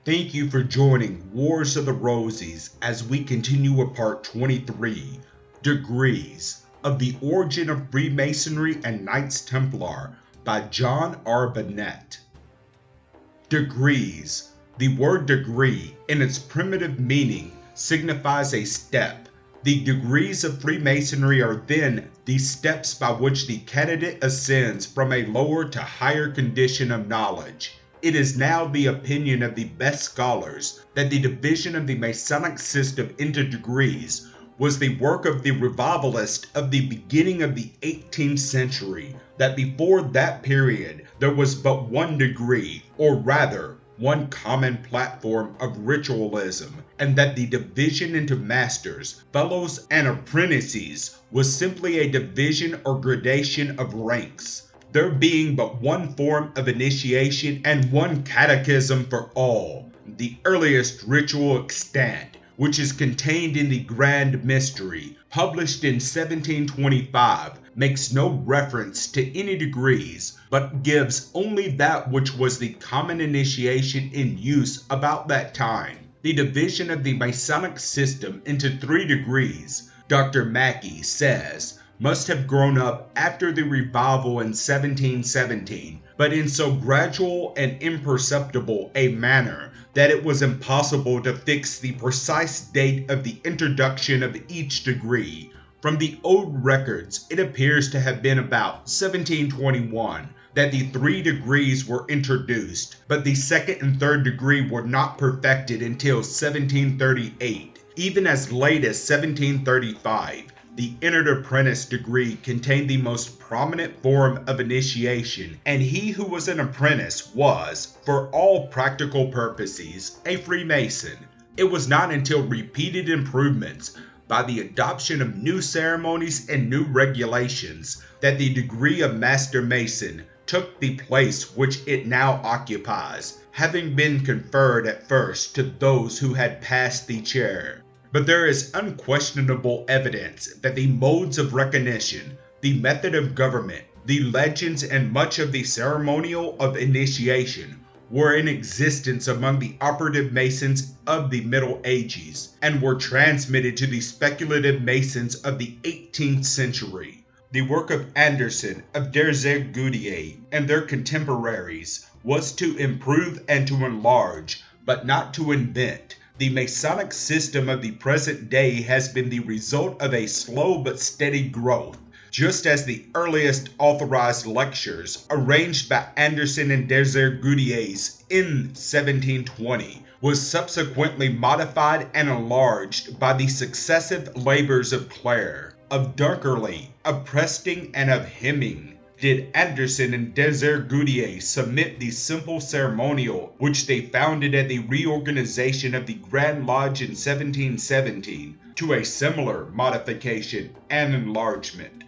Thank you for joining Wars of the Roses as we continue with part 23, Degrees of the Origin of Freemasonry and Knights Templar by John Bennett. Degrees. The word degree, in its primitive meaning, signifies a step. The degrees of Freemasonry are then the steps by which the candidate ascends from a lower to higher condition of knowledge. It is now the opinion of the best scholars that the division of the Masonic system into degrees was the work of the revivalists of the beginning of the 18th century, that before that period there was but one degree, or rather, one common platform of ritualism, and that the division into masters, fellows, and apprentices was simply a division or gradation of ranks, there being but one form of initiation and one catechism for all. The earliest ritual extant, which is contained in the Grand Mystery, published in 1725, makes no reference to any degrees, but gives only that which was the common initiation in use about that time. The division of the Masonic system into 3 degrees, Dr. Mackey says, must have grown up after the revival in 1717, but in so gradual and imperceptible a manner that it was impossible to fix the precise date of the introduction of each degree. From the old records, it appears to have been about 1721 that the 3 degrees were introduced, but the 2nd and 3rd degree were not perfected until 1738. Even as late as 1735, the entered apprentice degree contained the most prominent form of initiation, and he who was an apprentice was, for all practical purposes, a Freemason. It was not until repeated improvements by the adoption of new ceremonies and new regulations that the degree of Master Mason took the place which it now occupies, having been conferred at first to those who had passed the chair. But there is unquestionable evidence that the modes of recognition, the method of government, the legends, and much of the ceremonial of initiation were in existence among the operative Masons of the Middle Ages, and were transmitted to the speculative Masons of the 18th century. The work of Anderson, of Goudier, and their contemporaries was to improve and to enlarge, but not to invent. The Masonic system of the present day has been the result of a slow but steady growth, just as the earliest authorized lectures, arranged by Anderson and Goudier in 1720, was subsequently modified and enlarged by the successive labors of Clare, of Dunkerley, of Presting, and of Hemming. Did Anderson and Goudier submit the simple ceremonial which they founded at the reorganization of the Grand Lodge in 1717 to a similar modification and enlargement.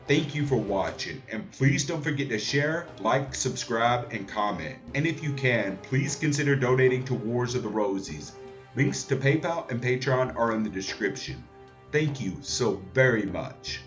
Thank you for watching, and please don't forget to share, like, subscribe, and comment. And if you can, please consider donating to Wars of the Roses. Links to PayPal and Patreon are in the description. Thank you so very much.